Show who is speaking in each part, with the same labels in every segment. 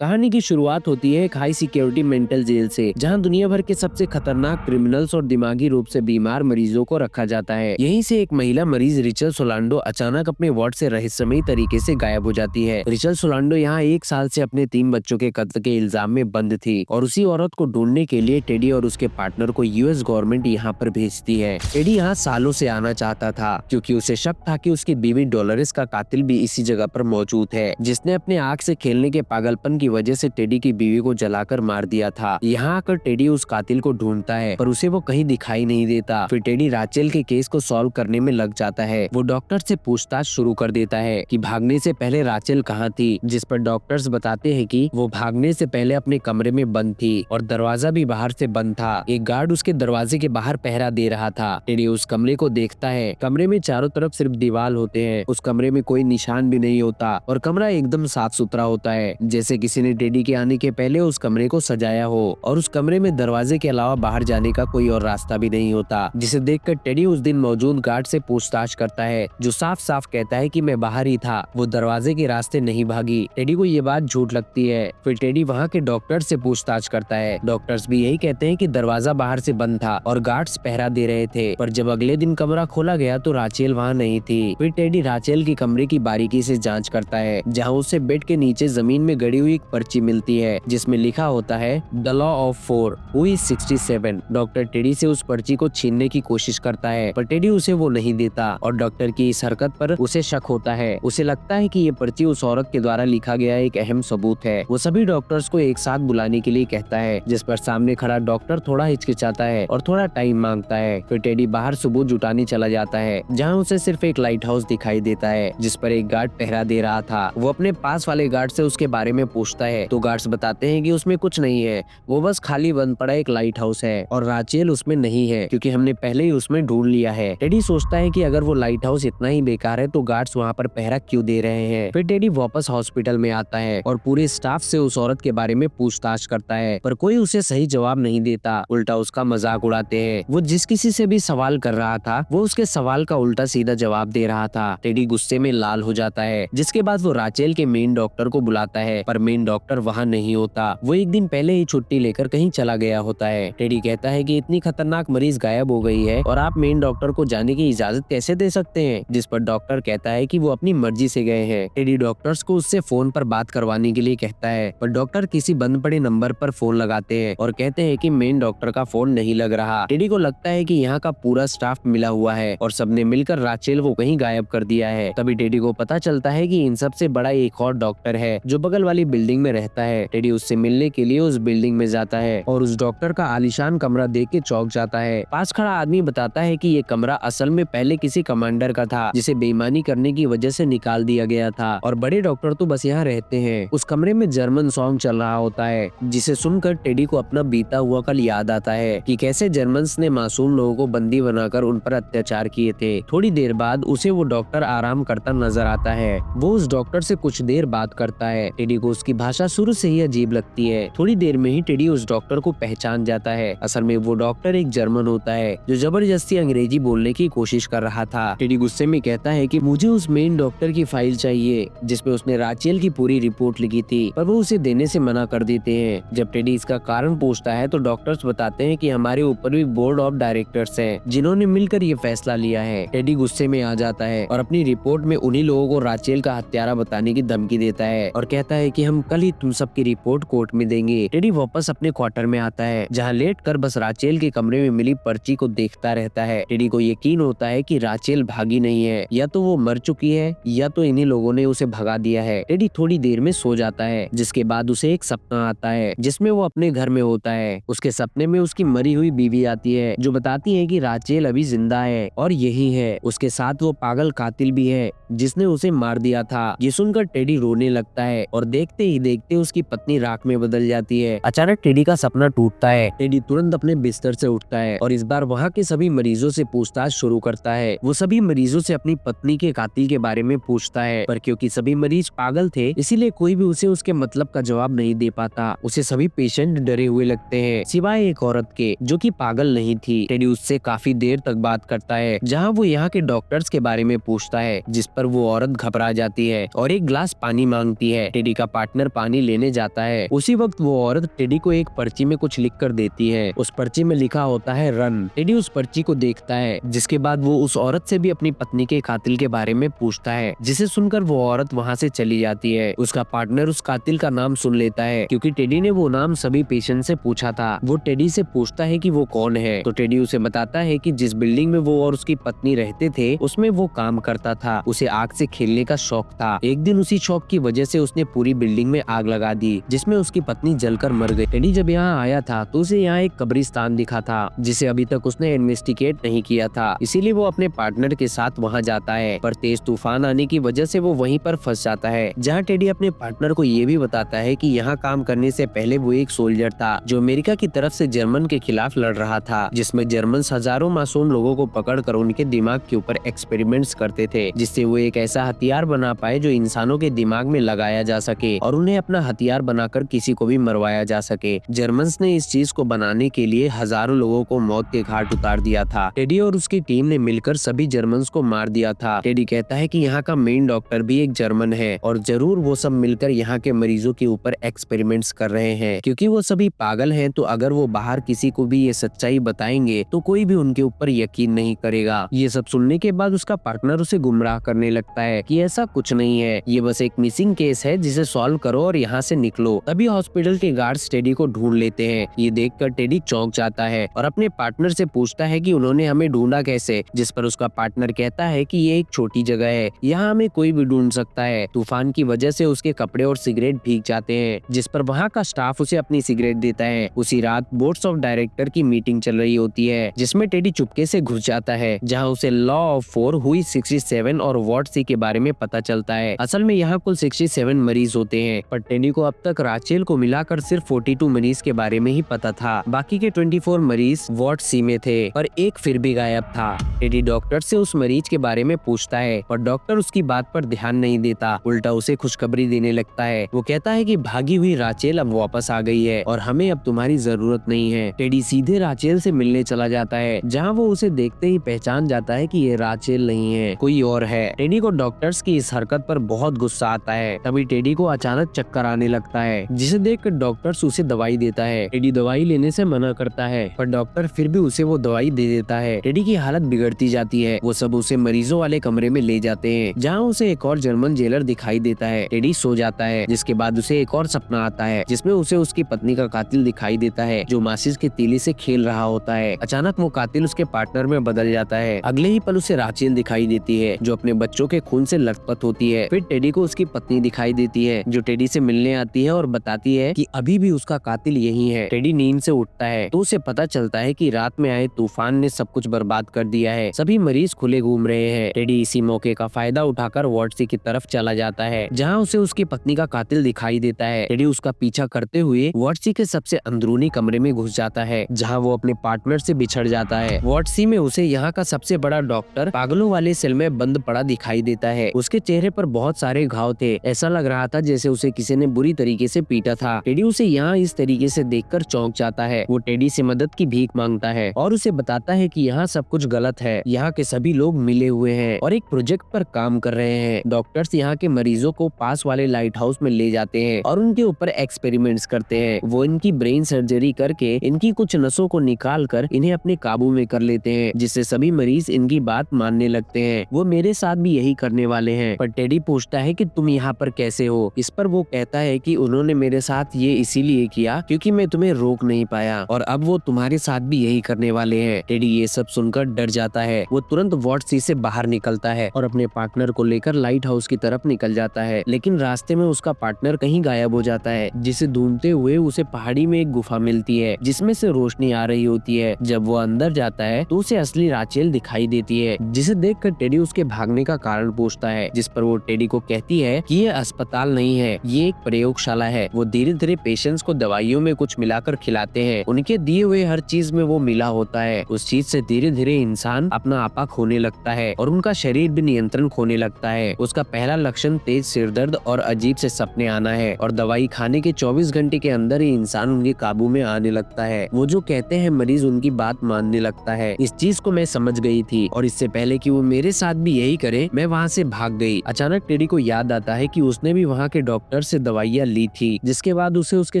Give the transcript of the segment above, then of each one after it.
Speaker 1: कहानी की शुरुआत होती है एक हाई सिक्योरिटी मेंटल जेल से, जहां दुनिया भर के सबसे खतरनाक क्रिमिनल्स और दिमागी रूप से बीमार मरीजों को रखा जाता है। यहीं से एक महिला मरीज रिचल सोलांडो अचानक अपने वार्ड से रहस्यमयी तरीके से गायब हो जाती है। रिचल सोलांडो यहाँ 1 साल से अपने 3 बच्चों के कत्ल के इल्जाम में बंद थी और उसी औरत को ढूंढने के लिए टेडी और उसके पार्टनर को यूएस गवर्नमेंट यहाँ पर भेजती है। टेडी यहाँ सालों से आना चाहता था क्योंकि उसे शक था कि उसकी बीवी डोलोरेस का कातिल भी इसी जगह पर मौजूद है, जिसने अपने आग से खेलने के पागलपन की वजह से टेडी की बीवी को जलाकर मार दिया था। यहाँ आकर टेडी उस कातिल को ढूंढता है पर उसे वो कहीं दिखाई नहीं देता। फिर टेडी राचेल के केस को सॉल्व करने में लग जाता है। वो डॉक्टर से पूछताछ शुरू कर देता है कि भागने से पहले राचेल कहाँ थी, जिस पर डॉक्टर्स बताते हैं कि वो भागने से पहले अपने कमरे में बंद थी और दरवाजा भी बाहर से बंद था। एक गार्ड उसके दरवाजे के बाहर पहरा दे रहा था। टेडी उस कमरे को देखता है। कमरे में चारों तरफ सिर्फ दीवार होते हैं। उस कमरे में कोई निशान भी नहीं होता और कमरा एकदम साफ सुथरा होता है, जैसे किसी ने टेडी के आने के पहले उस कमरे को सजाया हो। और उस कमरे में दरवाजे के अलावा बाहर जाने का कोई और रास्ता भी नहीं होता, जिसे देखकर टेडी उस दिन मौजूद गार्ड से पूछताछ करता है, जो साफ साफ कहता है कि मैं बाहर ही था, वो दरवाजे के रास्ते नहीं भागी। टेडी को ये बात झूठ लगती है। फिर टेडी वहाँ के डॉक्टर से पूछताछ करता है। डॉक्टर्स भी यही कहते हैं कि दरवाजा बाहर से बंद था और गार्ड्स पहरा दे रहे थे। पर जब अगले दिन कमरा खोला गया तो राचेल वहाँ नहीं थी। फिर टेडी राचेल के कमरे की बारीकी से जांच करता है, जहाँ उसे बेड के नीचे जमीन में गड़ी हुई एक पर्ची मिलती है जिसमें लिखा होता है the law of 4 who is 67। Doctor teddy से उस पर्ची को छीनने की कोशिश करता है पर टेडी उसे वो नहीं देता और डॉक्टर की इस हरकत पर उसे शक होता है। उसे लगता है कि ये पर्ची उस औरत के द्वारा लिखा गया एक अहम सबूत है। वो सभी डॉक्टर्स को एक साथ बुलाने के लिए कहता है, जिस पर सामने खड़ा डॉक्टर थोड़ा हिचकिचाता है और थोड़ा टाइम मांगता है। फिर टेडी बाहर सबूत जुटाने चला जाता है, जहाँ उसे सिर्फ एक लाइट हाउस दिखाई देता है जिस पर एक गार्ड पहरा दे रहा था। वो अपने पास वाले गार्ड से उसके बारे में पूछता है तो गार्ड्स बताते हैं कि उसमें कुछ नहीं है, वो बस खाली बंद पड़ा एक लाइट हाउस है और राचेल उसमें नहीं है क्योंकि हमने पहले ही उसमें ढूंढ लिया है। टेडी सोचता है कि अगर वो लाइट हाउस इतना ही बेकार है तो गार्ड्स वहाँ पर पहरा क्यों दे रहे हैं। फिर टेडी वापस हॉस्पिटल में आता है और पूरे स्टाफ से उस औरत के बारे में पूछताछ करता है, पर कोई उसे सही जवाब नहीं देता, उल्टा उसका मजाक उड़ाते हैं। वो जिस किसी से भी सवाल कर रहा था वो उसके सवाल का उल्टा सीधा जवाब दे रहा था। टेडी गुस्से में लाल हो जाता है, जिसके बाद वो राचेल के मेन डॉक्टर को बुलाता है, पर मेन डॉक्टर वहाँ नहीं होता। वो एक दिन पहले ही छुट्टी लेकर कहीं चला गया होता है। टेडी कहता है कि इतनी खतरनाक मरीज गायब हो गई है और आप मेन डॉक्टर को जाने की इजाजत कैसे दे सकते हैं, जिस पर डॉक्टर कहता है कि वो अपनी मर्जी से गए हैं। टेडी डॉक्टर्स को उससे फोन पर बात करवाने के लिए कहता है, पर डॉक्टर किसी बंद पड़े नंबर पर फोन लगाते हैं और कहते हैं कि मेन डॉक्टर का फोन नहीं लग रहा। टेडी को लगता है कि यहाँ का पूरा स्टाफ मिला हुआ है और सबने मिलकर राचेल को कहीं गायब कर दिया है। तभी टेडी को पता चलता है कि इन सबसे बड़ा एक और डॉक्टर है जो बगल वाली बिल्डिंग में रहता है। टेडी उससे मिलने के लिए उस बिल्डिंग में जाता है और उस डॉक्टर का आलीशान कमरा देख के चौंक जाता है। पास खड़ा आदमी बताता है कि ये कमरा असल में पहले किसी कमांडर का था, जिसे बेईमानी करने की वजह से निकाल दिया गया था और बड़े डॉक्टर तो बस यहाँ रहते हैं। उस कमरे में जर्मन सॉन्ग चल रहा होता है, जिसे सुनकर टेडी को अपना बीता हुआ कल याद आता है कि कैसे जर्मन्स ने मासूम लोगों को बंदी बनाकर उन पर अत्याचार किए थे। थोड़ी देर बाद उसे वो डॉक्टर आराम करता नजर आता है। वो उस डॉक्टर से कुछ देर बात करता है। टेडी को उसकी भाषा शुरू से ही अजीब लगती है। थोड़ी देर में ही टेडी उस डॉक्टर को पहचान जाता है। असल में वो डॉक्टर एक जर्मन होता है जो जबरदस्ती अंग्रेजी बोलने की कोशिश कर रहा था। टेडी गुस्से में कहता है कि मुझे उस मेन डॉक्टर की फाइल चाहिए जिसमें उसने राचेल की पूरी रिपोर्ट लिखी थी, पर वो उसे देने से मना कर देते हैं। जब टेडी इसका कारण पूछता है तो डॉक्टर्स बताते हैं कि हमारे ऊपर भी बोर्ड ऑफ डायरेक्टर्स हैं जिन्होंने मिलकर ये फैसला लिया है। टेडी गुस्से में आ जाता है और अपनी रिपोर्ट में उन्हीं लोगों को राचेल का हत्यारा बताने की धमकी देता है और कहता है कि हम कल ही तुम सबकी रिपोर्ट कोर्ट में देंगे। टेडी वापस अपने क्वार्टर में आता है, जहाँ लेट कर बस राचेल के कमरे में मिली पर्ची को देखता रहता है। टेडी को यकीन होता है कि राचेल भागी नहीं है, या तो वो मर चुकी है या तो इन्हीं लोगों ने उसे भगा दिया है। टेडी थोड़ी देर में सो जाता है, जिसके बाद उसे एक सपना आता है जिसमें वो अपने घर में होता है। उसके सपने में उसकी मरी हुई बीवी आती है जो बताती है कि राचेल अभी जिंदा है और यही है, उसके साथ वो पागल कातिल भी है जिसने उसे मार दिया था। ये सुनकर टेडी रोने लगता है और देखते ही देखते उसकी पत्नी राख में बदल जाती है। अचानक टेडी का सपना टूटता है। टेडी तुरंत अपने बिस्तर से उठता है और इस बार वहाँ के सभी मरीजों से पूछताछ शुरू करता है। वो सभी मरीजों से अपनी पत्नी के कातिल के बारे में पूछता है, पर क्योंकि सभी मरीज पागल थे इसीलिए कोई भी उसे उसके मतलब का जवाब नहीं दे पाता। उसे सभी पेशेंट डरे हुए लगते हैं सिवाय एक औरत के जो कि पागल नहीं थी। टेडी उससे काफी देर तक बात करता है, जहाँ वो यहाँ के डॉक्टर्स के बारे में पूछता है, जिस पर वो औरत घबरा जाती है और एक गिलास पानी मांगती है। टेडी का पार्टनर अंदर पानी लेने जाता है, उसी वक्त वो औरत टेडी को एक पर्ची में कुछ लिख कर देती है। उस पर्ची में लिखा होता है रन। टेडी उस पर्ची को देखता है, जिसके बाद वो उस औरत से भी अपनी पत्नी के कातिल के बारे में पूछता है, जिसे सुनकर वो औरत वहाँ से चली जाती है। उसका पार्टनर उस कातिल का नाम सुन लेता है, क्योंकि टेडी ने वो नाम सभी पेशेंट से पूछा था। वो टेडी से पूछता है कि वो कौन है, तो टेडी उसे बताता है कि जिस बिल्डिंग में वो और उसकी पत्नी रहते थे उसमें वो काम करता था। उसे आग से खेलने का शौक था। एक दिन उसी शौक की वजह से उसने पूरी बिल्डिंग में आग लगा दी, जिसमें उसकी पत्नी जलकर मर गई। टेडी जब यहाँ आया था तो उसे यहाँ एक कब्रिस्तान दिखा था, जिसे अभी तक उसने इन्वेस्टिगेट नहीं किया था, इसीलिए वो अपने पार्टनर के साथ वहाँ जाता है। पर तेज तूफान आने की वजह से वो वहीं पर फंस जाता है, जहाँ टेडी अपने पार्टनर को ये भी बताता है कि यहाँ काम करने से पहले वो एक सोल्जर था, जो अमेरिका की तरफ से जर्मन के खिलाफ लड़ रहा था, जिसमें जर्मन हजारों मासूम लोगों को पकड़कर उनके दिमाग के ऊपर एक्सपेरिमेंट्स करते थे, जिससे वो एक ऐसा हथियार बना पाए जो इंसानों के दिमाग में लगाया जा सके और उन्हें अपना हथियार बनाकर किसी को भी मरवाया जा सके। जर्मन्स ने इस चीज को बनाने के लिए हजारों लोगों को मौत के घाट उतार दिया था। टेडी और उसकी टीम ने मिलकर सभी जर्मन्स को मार दिया था। टेडी कहता है कि यहाँ का मेन डॉक्टर भी एक जर्मन है और जरूर वो सब मिलकर यहाँ के मरीजों के ऊपर एक्सपेरिमेंट्स कर रहे हैं, क्योंकि वो सभी पागल हैं। तो अगर वो बाहर किसी को भी ये सच्चाई बताएंगे तो कोई भी उनके ऊपर यकीन नहीं करेगा। ये सब सुनने के बाद उसका पार्टनर उसे गुमराह करने लगता है कि ऐसा कुछ नहीं है, ये बस एक मिसिंग केस है जिसे सॉल्व करो और यहाँ से निकलो। तभी हॉस्पिटल के गार्ड्स टेडी को ढूंढ लेते हैं। ये देखकर टेडी चौंक जाता है और अपने पार्टनर से पूछता है कि उन्होंने हमें ढूंढा कैसे, जिस पर उसका पार्टनर कहता है कि ये एक छोटी जगह है, यहाँ हमें कोई भी ढूंढ सकता है। तूफान की वजह से उसके कपड़े और सिगरेट भीग जाते हैं, जिस पर वहाँ का स्टाफ उसे अपनी सिगरेट देता है। उसी रात बोर्ड्स ऑफ डायरेक्टर की मीटिंग चल रही होती है, जिसमें टेडी चुपके से घुस जाता है, जहाँ उसे लॉ ऑफ 4 हुई 67 और वार्ड सी के बारे में पता चलता है। असल में यहाँ कुल 67 मरीज होते हैं, पर टेडी को अब तक राचेल को मिलाकर सिर्फ 42 मरीज के बारे में ही पता था। बाकी के 24 मरीज वार्ड सी में थे, पर एक फिर भी गायब था। टेडी डॉक्टर से उस मरीज के बारे में पूछता है, पर डॉक्टर उसकी बात पर ध्यान नहीं देता, उल्टा उसे खुशखबरी देने लगता है। वो कहता है कि भागी हुई राचेल अब वापस आ गई है और हमें अब तुम्हारी जरूरत नहीं है। टेडी सीधे राचेल से मिलने चला जाता है, जहाँ वो उसे देखते ही पहचान जाता है कि ये राचेल नहीं है, कोई और है। टेडी को डॉक्टर्स की इस हरकत पर बहुत गुस्सा आता है। तभी टेडी को अचानक चक्कर आने लगता है, जिसे देखकर डॉक्टर्स उसे दवाई देता है। टेडी दवाई लेने से मना करता है, पर डॉक्टर फिर भी उसे वो दवाई दे देता है। टेडी की हालत बिगड़ती जाती है। वो सब उसे मरीजों वाले कमरे में ले जाते हैं, जहाँ उसे एक और जर्मन जेलर दिखाई देता है। टेडी सो जाता है, जिसके बाद उसे एक और सपना आता है, जिसमें उसे उसकी पत्नी का कातिल दिखाई देता है, जो माचिस के तीली से खेल रहा होता है। अचानक वो कातिल उसके पार्टनर में बदल जाता है। अगले ही पल उसे राचेल दिखाई देती है, जो अपने बच्चों के खून से लथपथ होती है। फिर टेडी को उसकी पत्नी दिखाई देती है, जो टेडी से मिलने आती है और बताती है कि अभी भी उसका कातिल यही है। टेडी नींद से उठता है तो उसे पता चलता है कि रात में आए तूफान ने सब कुछ बर्बाद कर दिया है। सभी मरीज खुले घूम रहे हैं। टेडी इसी मौके का फायदा उठाकर वार्ड सी की तरफ चला जाता है, जहाँ उसे उसकी पत्नी का कातिल दिखाई देता है। टेडी उसका पीछा करते हुए वार्ड सी के सबसे अंदरूनी कमरे में घुस जाता है, जहाँ वो अपने पार्टनर से बिछड़ जाता है। वार्ड सी में उसे यहाँ का सबसे बड़ा डॉक्टर पागलों वाले सेल में बंद पड़ा दिखाई देता है। उसके चेहरे पर बहुत सारे घाव थे, ऐसा लग रहा था जैसे उसे किसी ने बुरी तरीके से पीटा था। टेडी उसे यहाँ इस तरीके से देखकर चौंक जाता है। वो टेडी से मदद की भीख मांगता है और उसे बताता है कि यहाँ सब कुछ गलत है। यहाँ के सभी लोग मिले हुए हैं और एक प्रोजेक्ट पर काम कर रहे हैं। डॉक्टर्स यहाँ के मरीजों को पास वाले लाइट हाउस में ले जाते हैं और उनके ऊपर एक्सपेरिमेंट्स करते हैं। वो इनकी ब्रेन सर्जरी करके इनकी कुछ नसों को निकाल कर इन्हें अपने काबू में कर लेते हैं, जिससे सभी मरीज इनकी बात मानने लगते हैं। वो मेरे साथ भी यही करने वाले हैं। पर टेडी पूछता है कि तुम यहाँ पर कैसे हो। इस पर वो कहता है कि उन्होंने मेरे साथ ये इसीलिए किया क्योंकि मैं तुम्हें रोक नहीं पाया और अब वो तुम्हारे साथ भी यही करने वाले हैं। टेडी ये सब सुनकर डर जाता है। वो तुरंत वार्ड सी से बाहर निकलता है और अपने पार्टनर को लेकर लाइट हाउस की तरफ निकल जाता है, लेकिन रास्ते में उसका पार्टनर कहीं गायब हो जाता है, जिसे ढूंढते हुए उसे पहाड़ी में एक गुफा मिलती है, जिसमें से रोशनी आ रही होती है। जब वो अंदर जाता है तो उसे असली राचेल दिखाई देती है, जिसे देखकर टेडी उसके भागने का कारण पूछता है, जिस पर वो टेडी को कहती है कि ये अस्पताल नहीं है, ये एक प्रयोगशाला है। वो धीरे धीरे पेशेंट्स को दवाइयों में कुछ मिलाकर खिलाते हैं। उनके दिए हुए हर चीज में वो मिला होता है। उस चीज से धीरे धीरे इंसान अपना आपा खोने लगता है और उनका शरीर भी नियंत्रण खोने लगता है। उसका पहला लक्षण तेज सिरदर्द और अजीब से सपने आना है और दवाई खाने के 24 घंटे के अंदर ही इंसान उनके काबू में आने लगता है। वो जो कहते हैं मरीज उनकी बात मानने लगता है। इस चीज को मैं समझ गई थी और इससे पहले कि वो मेरे साथ भी यही करे मैं वहाँ से भाग गई। अचानक टेडी को याद आता है कि उसने भी वहाँ के डॉक्टर डॉक्टर से दवाइयाँ ली थी, जिसके बाद उसे उसके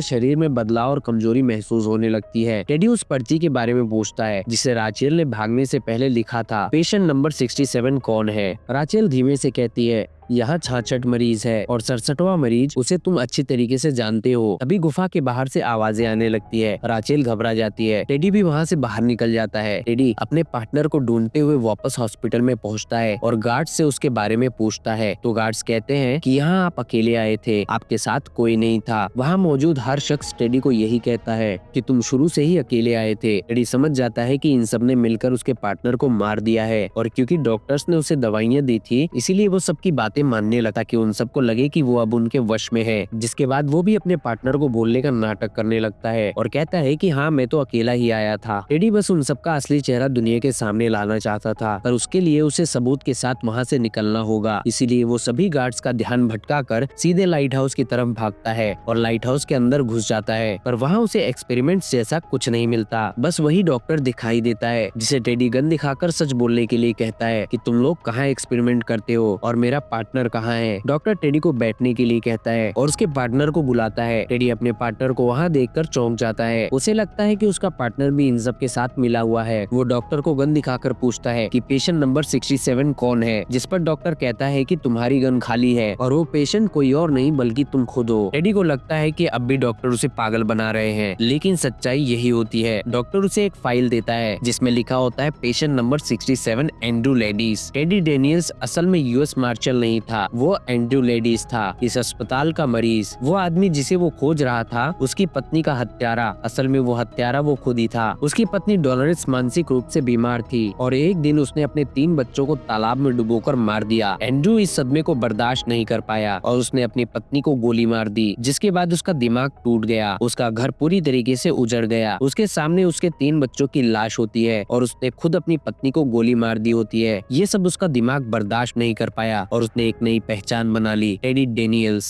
Speaker 1: शरीर में बदलाव और कमजोरी महसूस होने लगती है। टेडी उस पर्ची के बारे में पूछता है जिसे राचेल ने भागने से पहले लिखा था। पेशेंट नंबर 67 कौन है? राचेल धीमे से कहती है, यहाँ 66 मरीज है और 67वां मरीज, उसे तुम अच्छी तरीके से जानते हो। तभी गुफा के बाहर से आवाजें आने लगती है। राचेल घबरा जाती है। टेडी भी वहाँ से बाहर निकल जाता है। टेडी अपने पार्टनर को ढूंढते हुए वापस हॉस्पिटल में पहुँचता है और गार्ड से उसके बारे में पूछता है, तो गार्ड्स कहते हैं कि यहाँ आप अकेले आए थे, आपके साथ कोई नहीं था। वहाँ मौजूद हर शख्स टेडी को यही कहता है कि तुम शुरू से ही अकेले आए थे। टेडी समझ जाता है कि इन सब ने मिलकर उसके पार्टनर को मार दिया है, और क्योंकि डॉक्टर्स ने उसे दवाइयाँ दी थी, इसीलिए वो सबकी बातें मानने लगा कि उन सबको लगे कि वो अब उनके वश में है। जिसके बाद वो भी अपने पार्टनर को बोलने का नाटक करने लगता है और कहता है कि हाँ, मैं तो अकेला ही आया था। टेडी बस उन सबका असली चेहरा दुनिया के सामने लाना चाहता था, पर उसके लिए उसे सबूत के साथ वहाँ से निकलना होगा। इसीलिए वो सभी गार्ड्स का ध्यान भटकाकर सीधे लाइट हाउस की तरफ भागता है और लाइट हाउस के अंदर घुस जाता है। पर वहाँ उसे एक्सपेरिमेंट्स जैसा कुछ नहीं मिलता, बस वही डॉक्टर दिखाई देता है, जिसे टेडी गन दिखाकर सच बोलने के लिए कहता है कि तुम लोग कहाँ एक्सपेरिमेंट करते हो और मेरा पार्टनर कहाँ है। डॉक्टर टेडी को बैठने के लिए कहता है और उसके पार्टनर को बुलाता है। टेडी अपने पार्टनर को वहाँ देखकर चौंक जाता है। उसे लगता है कि उसका पार्टनर भी इन सब के साथ मिला हुआ है। वो डॉक्टर को गन दिखाकर पूछता है कि पेशेंट नंबर 67 कौन है, जिस पर डॉक्टर कहता है कि तुम्हारी गन खाली है और वो पेशेंट कोई और नहीं बल्कि तुम खुद हो। टेडी को लगता है कि अब भी डॉक्टर उसे पागल बना रहे हैं, लेकिन सच्चाई यही होती है। डॉक्टर उसे एक फाइल देता है जिसमें लिखा होता है patient number 67 Andrew ladies. Teddy Daniels असल में यूएस मार्शल नहीं था, वो एंड्रू लेडीज था। इस अस्पताल का मरीज, वो आदमी जिसे वो खोज रहा था, उसकी पत्नी का हत्यारा। असल में वो हत्यारा वो खुद ही था। उसकी पत्नी डोलोरेस मानसिक रूप से बीमार थी और एक दिन उसने अपने 3 बच्चों को तालाब में डुबोकर मार दिया। एंड्रू इस सदमे को बर्दाश्त नहीं कर पाया और उसने अपनी पत्नी को गोली मार दी, जिसके बाद उसका दिमाग टूट गया। उसका घर पूरी तरीके से उजड़ गया। उसके सामने उसके 3 बच्चों की लाश होती है और उसने खुद अपनी पत्नी को गोली मार दी होती है। ये सब उसका दिमाग बर्दाश्त नहीं कर पाया और उसने एक नई पहचान बना ली, टेडी डेनियल्स।